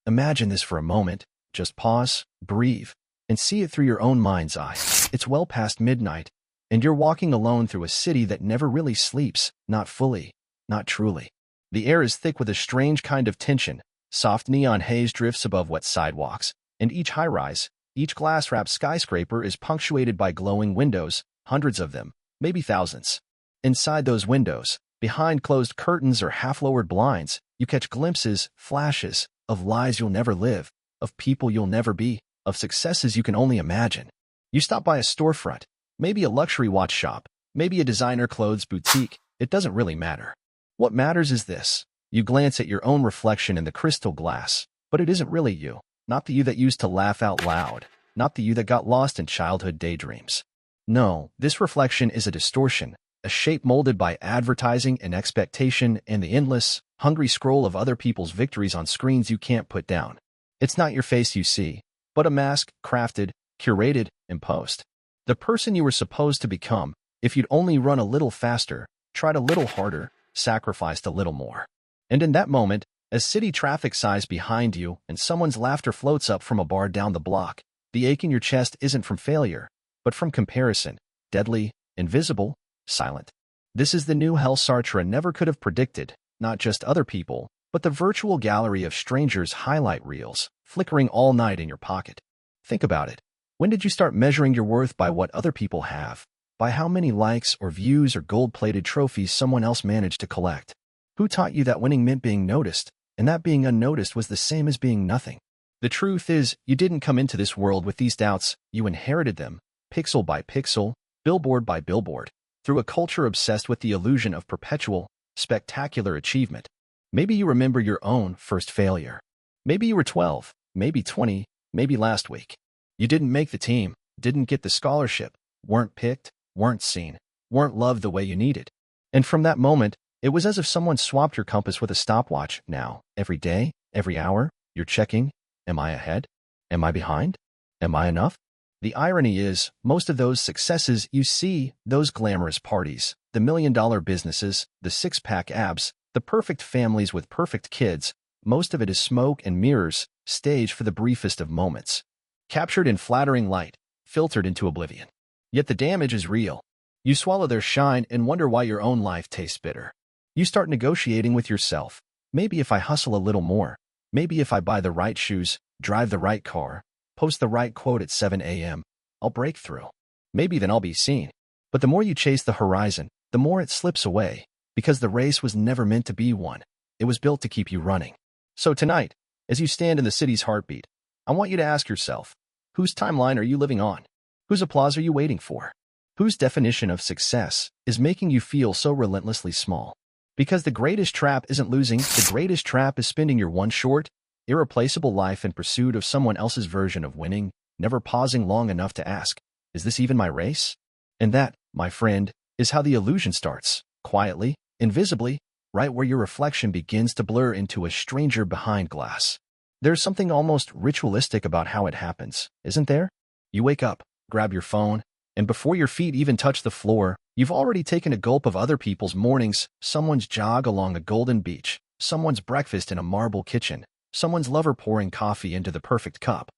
Imagine this for a moment. Just pause, breathe, and see it through your own mind's eye. It's well past midnight, and you're walking alone through a city that never really sleeps, not fully, not truly. The air is thick with a strange kind of tension. Soft neon haze drifts above wet sidewalks, and each high-rise, each glass-wrapped skyscraper is punctuated by glowing windows, hundreds of them, maybe thousands. Inside those windows, behind closed curtains or half-lowered blinds, you catch glimpses, flashes, of lives you'll never live, of people you'll never be, of successes you can only imagine. You stop by a storefront, maybe a luxury watch shop, maybe a designer clothes boutique. It doesn't really matter. What matters is this. You glance at your own reflection in the crystal glass, but it isn't really you. Not the you that used to laugh out loud, not the you that got lost in childhood daydreams. No, this reflection is a distortion, a shape molded by advertising and expectation and the endless, hungry scroll of other people's victories on screens you can't put down. It's not your face you see, but a mask crafted, curated, imposed. The person you were supposed to become, if you'd only run a little faster, tried a little harder, sacrificed a little more. And in that moment, as city traffic sighs behind you and someone's laughter floats up from a bar down the block, the ache in your chest isn't from failure, but from comparison, deadly, invisible, silent. This is the new hell Sartre never could have predicted, not just other people, but the virtual gallery of strangers' highlight reels, flickering all night in your pocket. Think about it. When did you start measuring your worth by what other people have? By how many likes or views or gold-plated trophies someone else managed to collect? Who taught you that winning meant being noticed, and that being unnoticed was the same as being nothing? The truth is, you didn't come into this world with these doubts, you inherited them, pixel by pixel, billboard by billboard, through a culture obsessed with the illusion of perpetual, spectacular achievement. Maybe you remember your own first failure. Maybe you were 12, maybe 20, maybe last week. You didn't make the team, didn't get the scholarship, weren't picked, weren't seen, weren't loved the way you needed. And from that moment, it was as if someone swapped your compass with a stopwatch. Now, every day, every hour, you're checking, am I ahead? Am I behind? Am I enough? The irony is, most of those successes you see, those glamorous parties, the million-dollar businesses, the six-pack abs, the perfect families with perfect kids, most of it is smoke and mirrors, staged for the briefest of moments. Captured in flattering light, filtered into oblivion. Yet the damage is real. You swallow their shine and wonder why your own life tastes bitter. You start negotiating with yourself. Maybe if I hustle a little more, maybe if I buy the right shoes, drive the right car, post the right quote at 7 a.m., I'll break through. Maybe then I'll be seen. But the more you chase the horizon, the more it slips away, because the race was never meant to be one. It was built to keep you running. So tonight, as you stand in the city's heartbeat, I want you to ask yourself, whose timeline are you living on? Whose applause are you waiting for? Whose definition of success is making you feel so relentlessly small? Because the greatest trap isn't losing, the greatest trap is spending your one short, irreplaceable life in pursuit of someone else's version of winning, never pausing long enough to ask, is this even my race? And that, my friend, is how the illusion starts, quietly, invisibly, right where your reflection begins to blur into a stranger behind glass. There's something almost ritualistic about how it happens, isn't there? You wake up, grab your phone, and before your feet even touch the floor, you've already taken a gulp of other people's mornings, someone's jog along a golden beach, someone's breakfast in a marble kitchen, someone's lover pouring coffee into the perfect cup.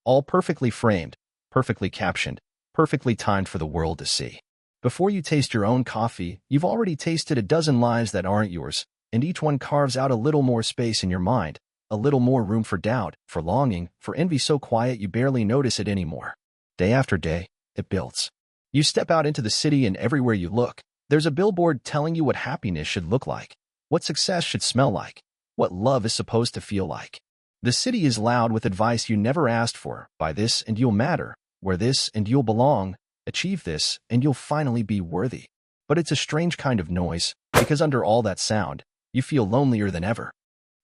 All perfectly framed, perfectly captioned, perfectly timed for the world to see. Before you taste your own coffee, you've already tasted a dozen lives that aren't yours, and each one carves out a little more space in your mind, a little more room for doubt, for longing, for envy so quiet you barely notice it anymore. Day after day, it builds. You step out into the city and everywhere you look, there's a billboard telling you what happiness should look like, what success should smell like, what love is supposed to feel like. The city is loud with advice you never asked for. Buy this and you'll matter, wear this and you'll belong, achieve this and you'll finally be worthy. But it's a strange kind of noise, because under all that sound, you feel lonelier than ever.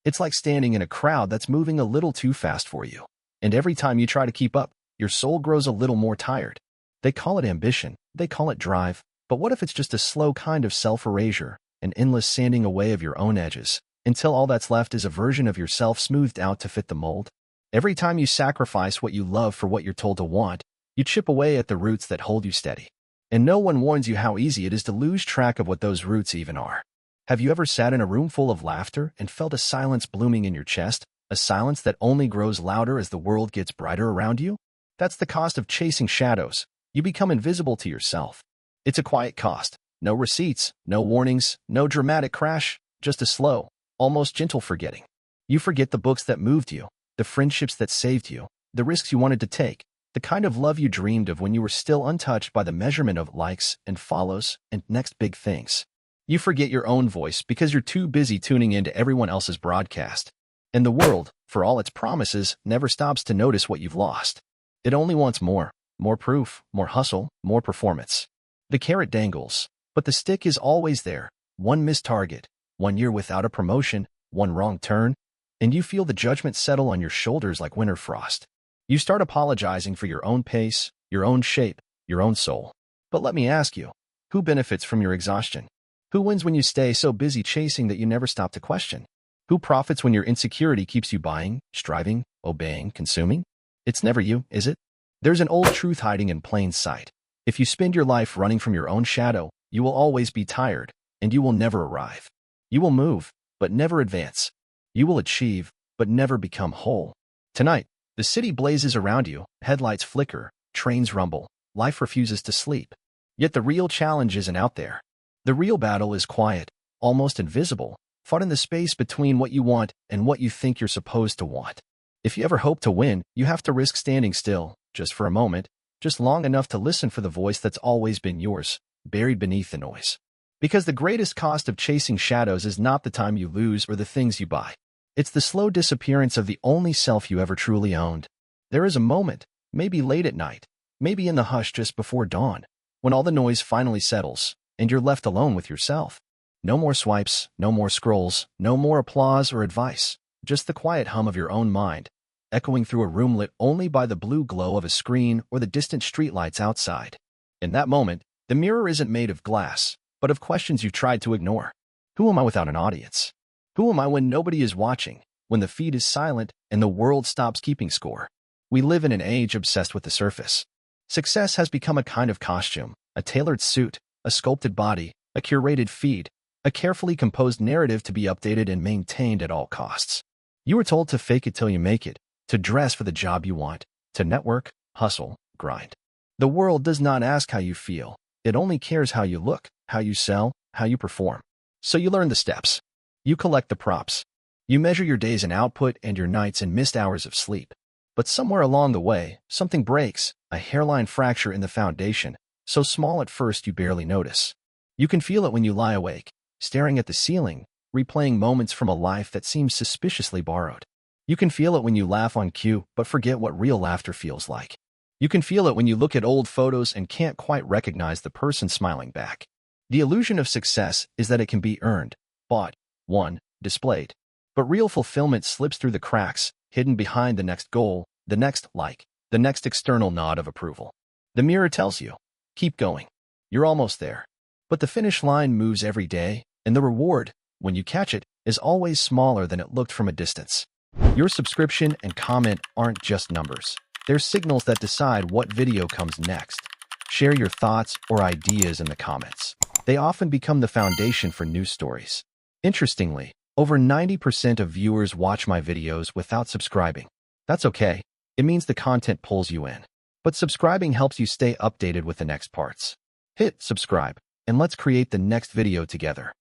It's like standing in a crowd that's moving a little too fast for you. And every time you try to keep up, your soul grows a little more tired. They call it ambition, they call it drive, but what if it's just a slow kind of self-erasure, an endless sanding away of your own edges, until all that's left is a version of yourself smoothed out to fit the mold? Every time you sacrifice what you love for what you're told to want, you chip away at the roots that hold you steady. And no one warns you how easy it is to lose track of what those roots even are. Have you ever sat in a room full of laughter and felt a silence blooming in your chest, A silence that only grows louder as the world gets brighter around you? That's the cost of chasing shadows. You become invisible to yourself. It's a quiet cost. No receipts, no warnings, no dramatic crash, just a slow, almost gentle forgetting. You forget the books that moved you, the friendships that saved you, the risks you wanted to take, the kind of love you dreamed of when you were still untouched by the measurement of likes and follows and next big things. You forget your own voice because you're too busy tuning into everyone else's broadcast. And the world, for all its promises, never stops to notice what you've lost. It only wants more proof, more hustle, more performance. The carrot dangles, but the stick is always there. One missed target, 1 year without a promotion, one wrong turn, and you feel the judgment settle on your shoulders like winter frost. You start apologizing for your own pace, your own shape, your own soul. But let me ask you, who benefits from your exhaustion? Who wins when you stay so busy chasing that you never stop to question? Who profits when your insecurity keeps you buying, striving, obeying, consuming? It's never you, is it? There's an old truth hiding in plain sight. If you spend your life running from your own shadow, you will always be tired, and you will never arrive. You will move, but never advance. You will achieve, but never become whole. Tonight, the city blazes around you, headlights flicker, trains rumble, life refuses to sleep. Yet the real challenge isn't out there. The real battle is quiet, almost invisible, fought in the space between what you want and what you think you're supposed to want. If you ever hope to win, you have to risk standing still, just for a moment, just long enough to listen for the voice that's always been yours, buried beneath the noise. Because the greatest cost of chasing shadows is not the time you lose or the things you buy. It's the slow disappearance of the only self you ever truly owned. There is a moment, maybe late at night, maybe in the hush just before dawn, when all the noise finally settles, and you're left alone with yourself. No more swipes, no more scrolls, no more applause or advice, just the quiet hum of your own mind, echoing through a room lit only by the blue glow of a screen or the distant streetlights outside. In that moment, the mirror isn't made of glass, but of questions you've tried to ignore. Who am I without an audience? Who am I when nobody is watching, when the feed is silent and the world stops keeping score? We live in an age obsessed with the surface. Success has become a kind of costume, a tailored suit, a sculpted body, a curated feed, a carefully composed narrative to be updated and maintained at all costs. You are told to fake it till you make it, to dress for the job you want, to network, hustle, grind. The world does not ask how you feel. It only cares how you look, how you sell, how you perform. So you learn the steps. You collect the props. You measure your days in output and your nights in missed hours of sleep. But somewhere along the way, something breaks, a hairline fracture in the foundation, so small at first you barely notice. You can feel it when you lie awake, staring at the ceiling, replaying moments from a life that seems suspiciously borrowed. You can feel it when you laugh on cue but forget what real laughter feels like. You can feel it when you look at old photos and can't quite recognize the person smiling back. The illusion of success is that it can be earned, bought, won, displayed. But real fulfillment slips through the cracks, hidden behind the next goal, the next like, the next external nod of approval. The mirror tells you, keep going. You're almost there. But the finish line moves every day, and the reward, when you catch it, is always smaller than it looked from a distance. Your subscription and comment aren't just numbers. They're signals that decide what video comes next. Share your thoughts or ideas in the comments. They often become the foundation for news stories. Interestingly, over 90% of viewers watch my videos without subscribing. That's okay. It means the content pulls you in. But subscribing helps you stay updated with the next parts. Hit subscribe, and let's create the next video together.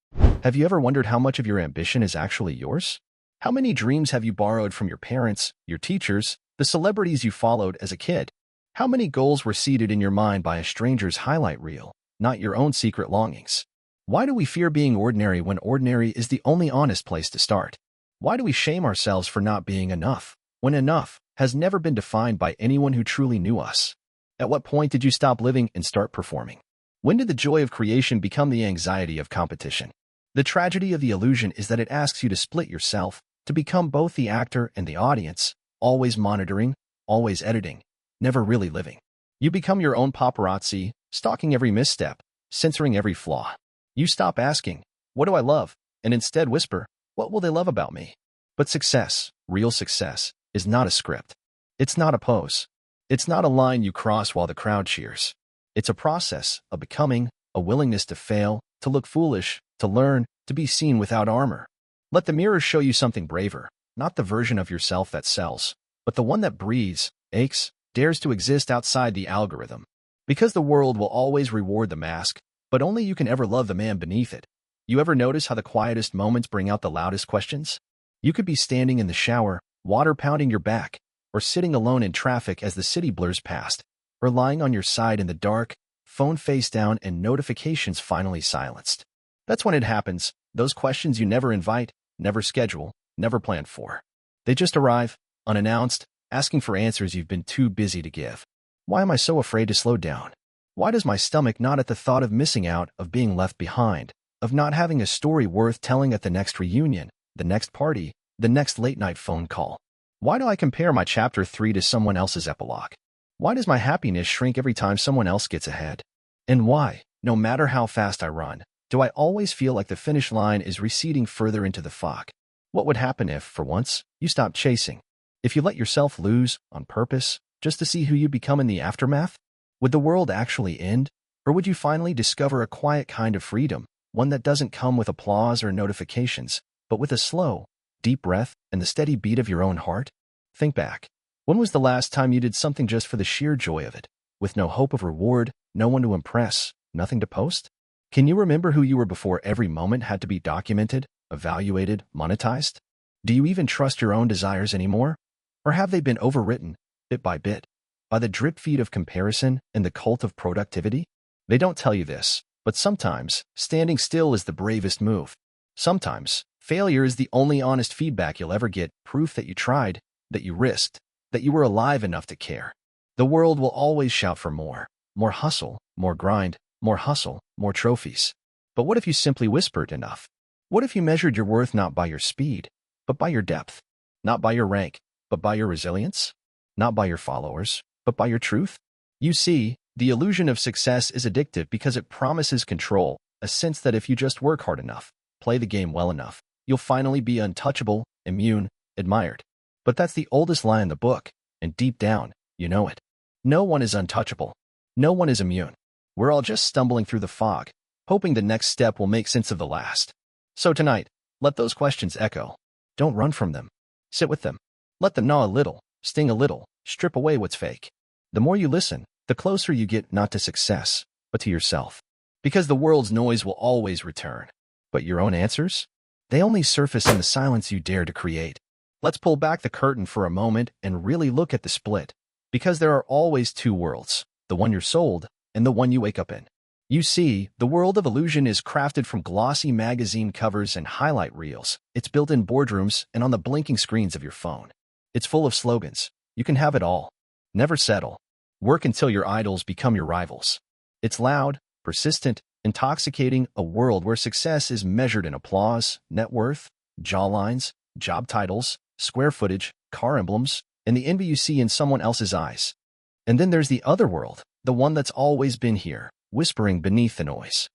Have you ever wondered how much of your ambition is actually yours? How many dreams have you borrowed from your parents, your teachers, the celebrities you followed as a kid? How many goals were seeded in your mind by a stranger's highlight reel, not your own secret longings? Why do we fear being ordinary when ordinary is the only honest place to start? Why do we shame ourselves for not being enough, when enough has never been defined by anyone who truly knew us? At what point did you stop living and start performing? When did the joy of creation become the anxiety of competition? The tragedy of the illusion is that it asks you to split yourself, to become both the actor and the audience, always monitoring, always editing, never really living. You become your own paparazzi, stalking every misstep, censoring every flaw. You stop asking, what do I love? And instead whisper, what will they love about me? But success, real success, is not a script. It's not a pose. It's not a line you cross while the crowd cheers. It's a process, a becoming, a willingness to fail, to look foolish, to learn, to be seen without armor. Let the mirror show you something braver, not the version of yourself that sells, but the one that breathes, aches, dares to exist outside the algorithm. Because the world will always reward the mask, but only you can ever love the man beneath it. You ever notice how the quietest moments bring out the loudest questions? You could be standing in the shower, water pounding your back, or sitting alone in traffic as the city blurs past, or lying on your side in the dark, phone face down and notifications finally silenced. That's when it happens, those questions you never invite, never schedule, never plan for. They just arrive, unannounced, asking for answers you've been too busy to give. Why am I so afraid to slow down? Why does my stomach knot at the thought of missing out, of being left behind, of not having a story worth telling at the next reunion, the next party, the next late-night phone call? Why do I compare my chapter 3 to someone else's epilogue? Why does my happiness shrink every time someone else gets ahead? And why, no matter how fast I run, do I always feel like the finish line is receding further into the fog? What would happen if, for once, you stopped chasing? If you let yourself lose, on purpose, just to see who you become in the aftermath? Would the world actually end? Or would you finally discover a quiet kind of freedom, one that doesn't come with applause or notifications, but with a slow, deep breath and the steady beat of your own heart? Think back. When was the last time you did something just for the sheer joy of it, with no hope of reward, no one to impress, nothing to post? Can you remember who you were before every moment had to be documented, evaluated, monetized? Do you even trust your own desires anymore? Or have they been overwritten, bit by bit, by the drip feed of comparison and the cult of productivity? They don't tell you this, but sometimes standing still is the bravest move. Sometimes failure is the only honest feedback you'll ever get, proof that you tried, that you risked, that you were alive enough to care. The world will always shout for more hustle, more grind, more hustle, more trophies. But what if you simply whispered enough? What if you measured your worth not by your speed, but by your depth? Not by your rank, but by your resilience? Not by your followers, but by your truth? You see, the illusion of success is addictive because it promises control, a sense that if you just work hard enough, play the game well enough, you'll finally be untouchable, immune, admired. But that's the oldest lie in the book, and deep down, you know it. No one is untouchable. No one is immune. We're all just stumbling through the fog, hoping the next step will make sense of the last. So tonight, let those questions echo. Don't run from them. Sit with them. Let them gnaw a little, sting a little, strip away what's fake. The more you listen, the closer you get not to success, but to yourself. Because the world's noise will always return. But your own answers? They only surface in the silence you dare to create. Let's pull back the curtain for a moment and really look at the split. Because there are always two worlds, the one you're sold and the one you wake up in. You see, the world of illusion is crafted from glossy magazine covers and highlight reels. It's built in boardrooms and on the blinking screens of your phone. It's full of slogans. You can have it all. Never settle. Work until your idols become your rivals. It's loud, persistent, intoxicating, a world where success is measured in applause, net worth, jawlines, job titles, square footage, car emblems, and the envy you see in someone else's eyes. And then there's the other world, the one that's always been here, whispering beneath the noise.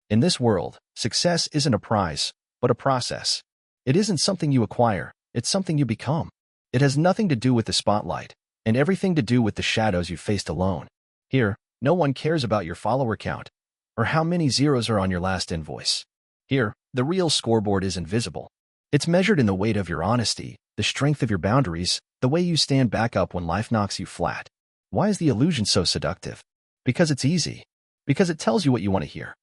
In this world, success isn't a prize, but a process. It isn't something you acquire, it's something you become. It has nothing to do with the spotlight, and everything to do with the shadows you faced alone. Here, no one cares about your follower count, or how many zeros are on your last invoice. Here, the real scoreboard is invisible. It's measured in the weight of your honesty, the strength of your boundaries, the way you stand back up when life knocks you flat. Why is the illusion so seductive? Because it's easy. Because it tells you what you want to hear.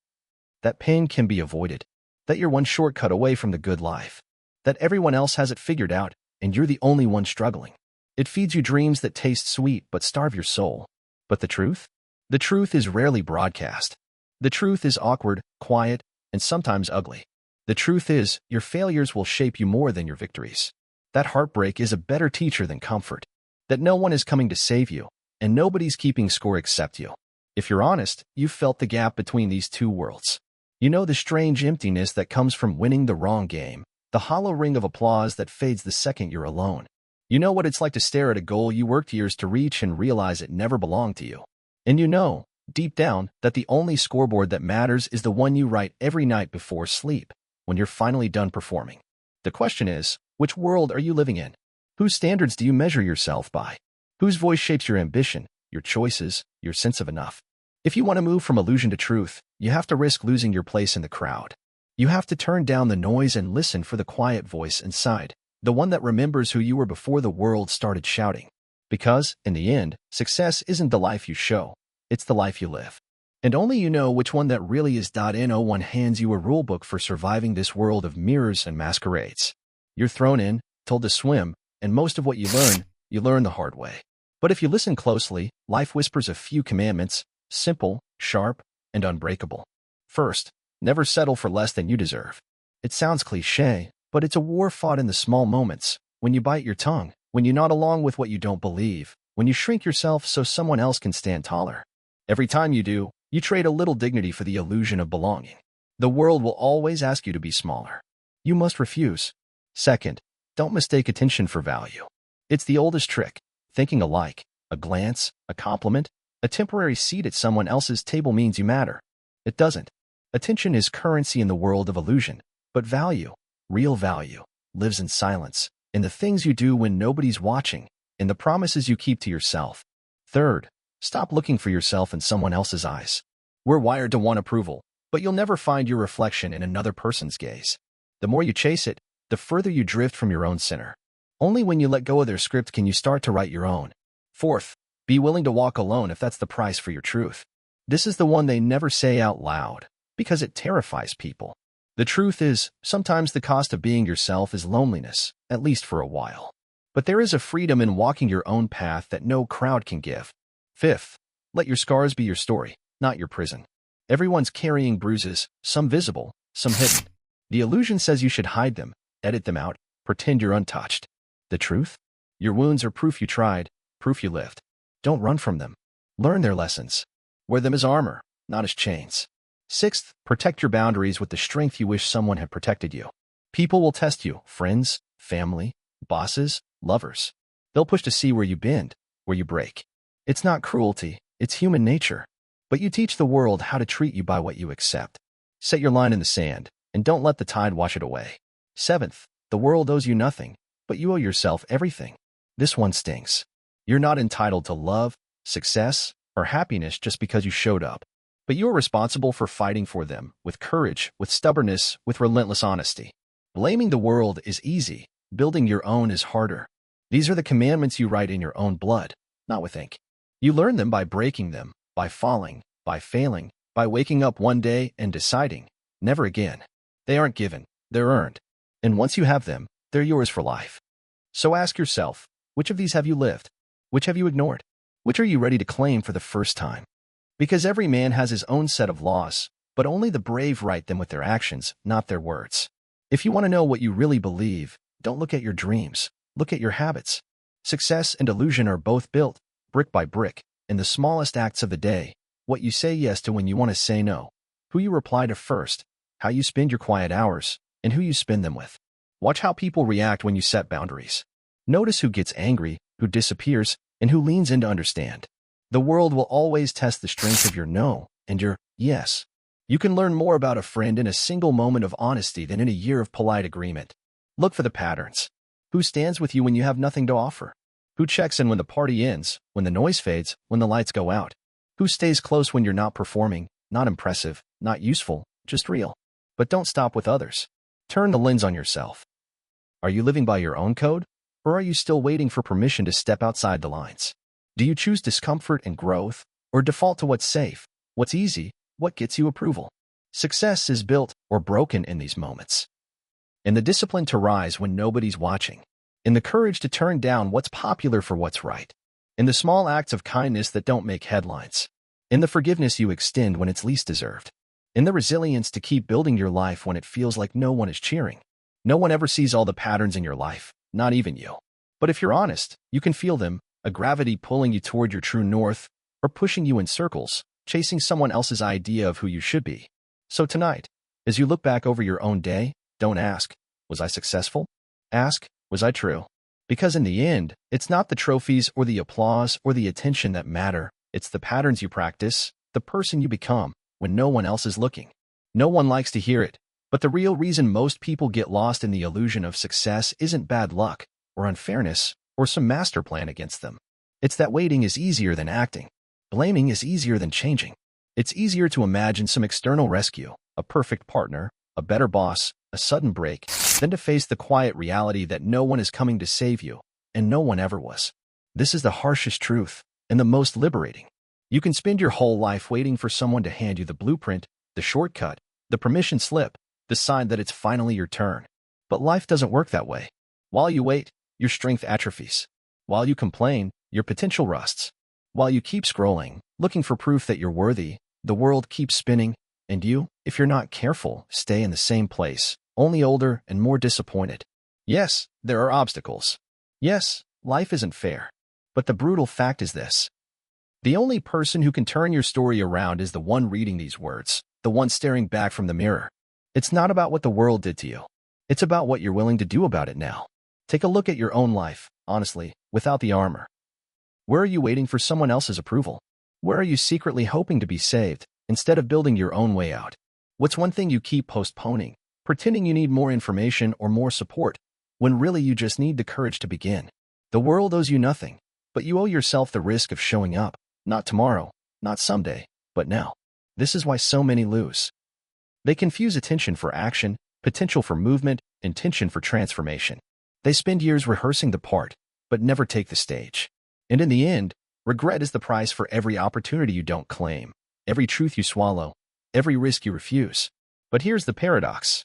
That pain can be avoided. That you're one shortcut away from the good life. That everyone else has it figured out, and you're the only one struggling. It feeds you dreams that taste sweet but starve your soul. But the truth? The truth is rarely broadcast. The truth is awkward, quiet, and sometimes ugly. The truth is, your failures will shape you more than your victories. That heartbreak is a better teacher than comfort. That no one is coming to save you, and nobody's keeping score except you. If you're honest, you've felt the gap between these two worlds. You know the strange emptiness that comes from winning the wrong game, the hollow ring of applause that fades the second you're alone. You know what it's like to stare at a goal you worked years to reach and realize it never belonged to you. And you know, deep down, that the only scoreboard that matters is the one you write every night before sleep, when you're finally done performing. The question is, which world are you living in? Whose standards do you measure yourself by? Whose voice shapes your ambition, your choices, your sense of enough? If you want to move from illusion to truth, you have to risk losing your place in the crowd. You have to turn down the noise and listen for the quiet voice inside. The one that remembers who you were before the world started shouting. Because, in the end, success isn't the life you show, it's the life you live. And only you know which one that really is. No one hands you a rulebook for surviving this world of mirrors and masquerades. You're thrown in, told to swim, and most of what you learn the hard way. But if you listen closely, life whispers a few commandments, simple, sharp, and unbreakable. First, never settle for less than you deserve. It sounds cliché, but it's a war fought in the small moments, when you bite your tongue, when you nod along with what you don't believe, when you shrink yourself so someone else can stand taller. Every time you do, you trade a little dignity for the illusion of belonging. The world will always ask you to be smaller. You must refuse. Second, don't mistake attention for value. It's the oldest trick, thinking alike. A glance, a compliment, a temporary seat at someone else's table means you matter. It doesn't. Attention is currency in the world of illusion, but value, real value, lives in silence, in the things you do when nobody's watching, in the promises you keep to yourself. Third, stop looking for yourself in someone else's eyes. We're wired to want approval, but you'll never find your reflection in another person's gaze. The more you chase it, the further you drift from your own center. Only when you let go of their script can you start to write your own. Fourth, be willing to walk alone if that's the price for your truth. This is the one they never say out loud, because it terrifies people. The truth is, sometimes the cost of being yourself is loneliness, at least for a while. But there is a freedom in walking your own path that no crowd can give. Fifth, let your scars be your story, not your prison. Everyone's carrying bruises, some visible, some hidden. The illusion says you should hide them, edit them out, pretend you're untouched. The truth? Your wounds are proof you tried, proof you lived. Don't run from them. Learn their lessons. Wear them as armor, not as chains. Sixth, protect your boundaries with the strength you wish someone had protected you. People will test you, friends, family, bosses, lovers. They'll push to see where you bend, where you break. It's not cruelty, it's human nature. But you teach the world how to treat you by what you accept. Set your line in the sand, and don't let the tide wash it away. Seventh, the world owes you nothing, but you owe yourself everything. This one stings. You're not entitled to love, success, or happiness just because you showed up. But you are responsible for fighting for them, with courage, with stubbornness, with relentless honesty. Blaming the world is easy. Building your own is harder. These are the commandments you write in your own blood, not with ink. You learn them by breaking them, by falling, by failing, by waking up one day and deciding, never again. They aren't given, they're earned. And once you have them, they're yours for life. So ask yourself, which of these have you lived? Which have you ignored? Which are you ready to claim for the first time? Because every man has his own set of laws, but only the brave write them with their actions, not their words. If you want to know what you really believe, don't look at your dreams, look at your habits. Success and illusion are both built, brick by brick, in the smallest acts of the day, what you say yes to when you want to say no, who you reply to first, how you spend your quiet hours, and who you spend them with. Watch how people react when you set boundaries. Notice who gets angry, who disappears, and who leans in to understand. The world will always test the strength of your no and your yes. You can learn more about a friend in a single moment of honesty than in a year of polite agreement. Look for the patterns. Who stands with you when you have nothing to offer? Who checks in when the party ends, when the noise fades, when the lights go out? Who stays close when you're not performing, not impressive, not useful, just real? But don't stop with others. Turn the lens on yourself. Are you living by your own code, or are you still waiting for permission to step outside the lines? Do you choose discomfort and growth, or default to what's safe, what's easy, what gets you approval? Success is built or broken in these moments. In the discipline to rise when nobody's watching. In the courage to turn down what's popular for what's right. In the small acts of kindness that don't make headlines. In the forgiveness you extend when it's least deserved. In the resilience to keep building your life when it feels like no one is cheering. No one ever sees all the patterns in your life, not even you. But if you're honest, you can feel them, a gravity pulling you toward your true north, or pushing you in circles, chasing someone else's idea of who you should be. So tonight, as you look back over your own day, don't ask, was I successful? Ask, was I true? Because in the end, it's not the trophies or the applause or the attention that matter. It's the patterns you practice, the person you become, when no one else is looking. No one likes to hear it, but the real reason most people get lost in the illusion of success isn't bad luck, or unfairness, or some master plan against them. It's that waiting is easier than acting. Blaming is easier than changing. It's easier to imagine some external rescue, a perfect partner, a better boss, a sudden break, than to face the quiet reality that no one is coming to save you, and no one ever was. This is the harshest truth, and the most liberating. You can spend your whole life waiting for someone to hand you the blueprint, the shortcut, the permission slip, the sign that it's finally your turn. But life doesn't work that way. While you wait, your strength atrophies. While you complain, your potential rusts. While you keep scrolling, looking for proof that you're worthy, the world keeps spinning, and you, if you're not careful, stay in the same place, only older and more disappointed. Yes, there are obstacles. Yes, life isn't fair. But the brutal fact is this. The only person who can turn your story around is the one reading these words, the one staring back from the mirror. It's not about what the world did to you. It's about what you're willing to do about it now. Take a look at your own life, honestly, without the armor. Where are you waiting for someone else's approval? Where are you secretly hoping to be saved, instead of building your own way out? What's one thing you keep postponing, pretending you need more information or more support, when really you just need the courage to begin? The world owes you nothing, but you owe yourself the risk of showing up, not tomorrow, not someday, but now. This is why so many lose. They confuse attention for action, potential for movement, intention for transformation. They spend years rehearsing the part, but never take the stage. And in the end, regret is the price for every opportunity you don't claim, every truth you swallow, every risk you refuse. But here's the paradox.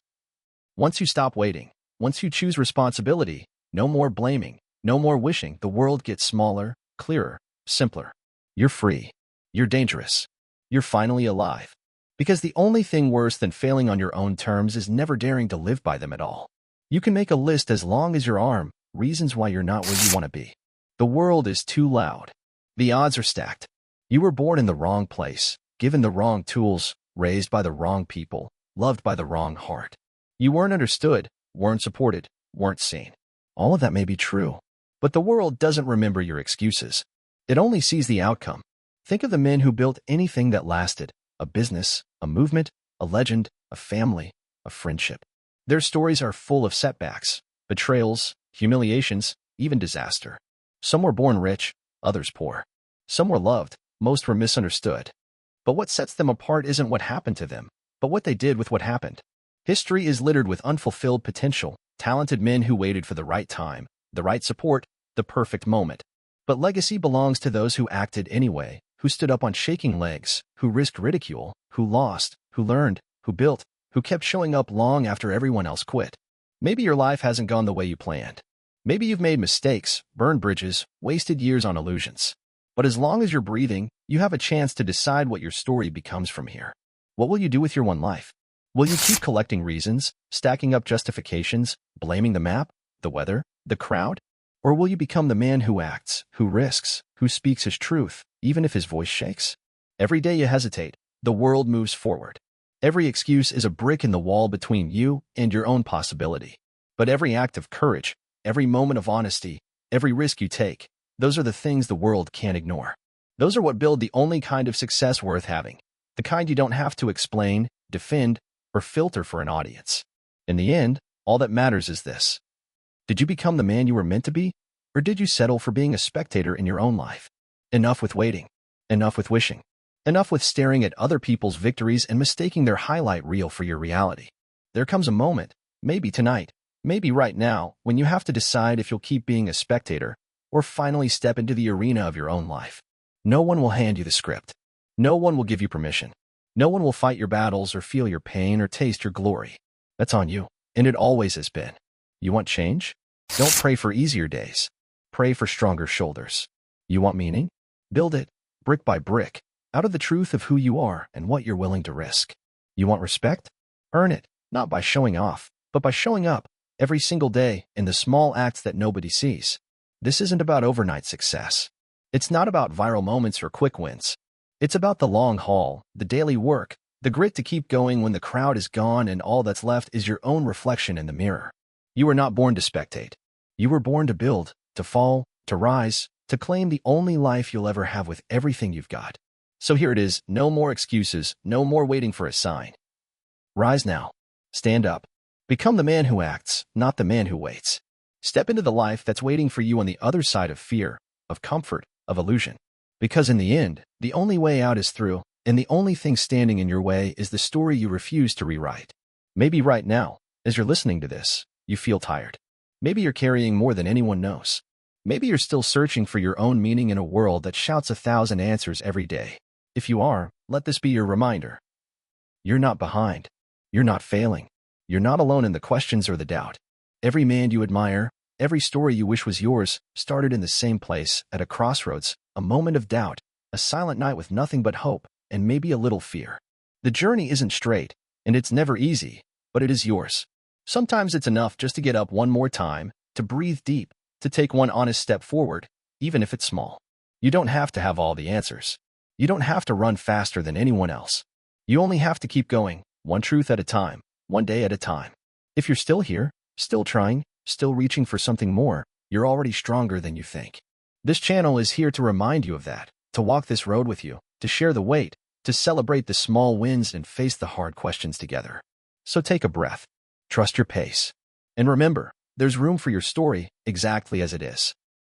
Once you stop waiting, once you choose responsibility, no more blaming, no more wishing, the world gets smaller, clearer, simpler. You're free. You're dangerous. You're finally alive. Because the only thing worse than failing on your own terms is never daring to live by them at all. You can make a list as long as your arm, reasons why you're not where you want to be. The world is too loud. The odds are stacked. You were born in the wrong place, given the wrong tools, raised by the wrong people, loved by the wrong heart. You weren't understood, weren't supported, weren't seen. All of that may be true, but the world doesn't remember your excuses. It only sees the outcome. Think of the men who built anything that lasted, a business, a movement, a legend, a family, a friendship. Their stories are full of setbacks, betrayals, humiliations, even disaster. Some were born rich, others poor. Some were loved, most were misunderstood. But what sets them apart isn't what happened to them, but what they did with what happened. History is littered with unfulfilled potential, talented men who waited for the right time, the right support, the perfect moment. But legacy belongs to those who acted anyway, who stood up on shaking legs, who risked ridicule, who lost, who learned, who built, who kept showing up long after everyone else quit. Maybe your life hasn't gone the way you planned. Maybe you've made mistakes, burned bridges, wasted years on illusions. But as long as you're breathing, you have a chance to decide what your story becomes from here. What will you do with your one life? Will you keep collecting reasons, stacking up justifications, blaming the map, the weather, the crowd? Or will you become the man who acts, who risks, who speaks his truth, even if his voice shakes? Every day you hesitate, the world moves forward. Every excuse is a brick in the wall between you and your own possibility. But every act of courage, every moment of honesty, every risk you take, those are the things the world can't ignore. Those are what build the only kind of success worth having, the kind you don't have to explain, defend, or filter for an audience. In the end, all that matters is this. Did you become the man you were meant to be? Or did you settle for being a spectator in your own life? Enough with waiting. Enough with wishing. Enough with staring at other people's victories and mistaking their highlight reel for your reality. There comes a moment, maybe tonight, maybe right now, when you have to decide if you'll keep being a spectator or finally step into the arena of your own life. No one will hand you the script. No one will give you permission. No one will fight your battles or feel your pain or taste your glory. That's on you, and it always has been. You want change? Don't pray for easier days. Pray for stronger shoulders. You want meaning? Build it, brick by brick, out of the truth of who you are and what you're willing to risk. You want respect? Earn it, not by showing off, but by showing up, every single day, in the small acts that nobody sees. This isn't about overnight success. It's not about viral moments or quick wins. It's about the long haul, the daily work, the grit to keep going when the crowd is gone and all that's left is your own reflection in the mirror. You were not born to spectate. You were born to build, to fall, to rise, to claim the only life you'll ever have with everything you've got. So here it is, no more excuses, no more waiting for a sign. Rise now. Stand up. Become the man who acts, not the man who waits. Step into the life that's waiting for you on the other side of fear, of comfort, of illusion. Because in the end, the only way out is through, and the only thing standing in your way is the story you refuse to rewrite. Maybe right now, as you're listening to this, You feel tired. Maybe you're carrying more than anyone knows. Maybe you're still searching for your own meaning in a world that shouts 1,000 answers every day. If you are, let this be your reminder. You're not behind. You're not failing. You're not alone in the questions or the doubt. Every man you admire, every story you wish was yours, started in the same place, at a crossroads, a moment of doubt, a silent night with nothing but hope, and maybe a little fear. The journey isn't straight, and it's never easy, but it is yours. Sometimes it's enough just to get up one more time, to breathe deep, to take one honest step forward, even if it's small. You don't have to have all the answers. You don't have to run faster than anyone else. You only have to keep going, one truth at a time, one day at a time. If you're still here, still trying, still reaching for something more, you're already stronger than you think. This channel is here to remind you of that, to walk this road with you, to share the weight, to celebrate the small wins and face the hard questions together. So take a breath, trust your pace, and remember, there's room for your story exactly as it is.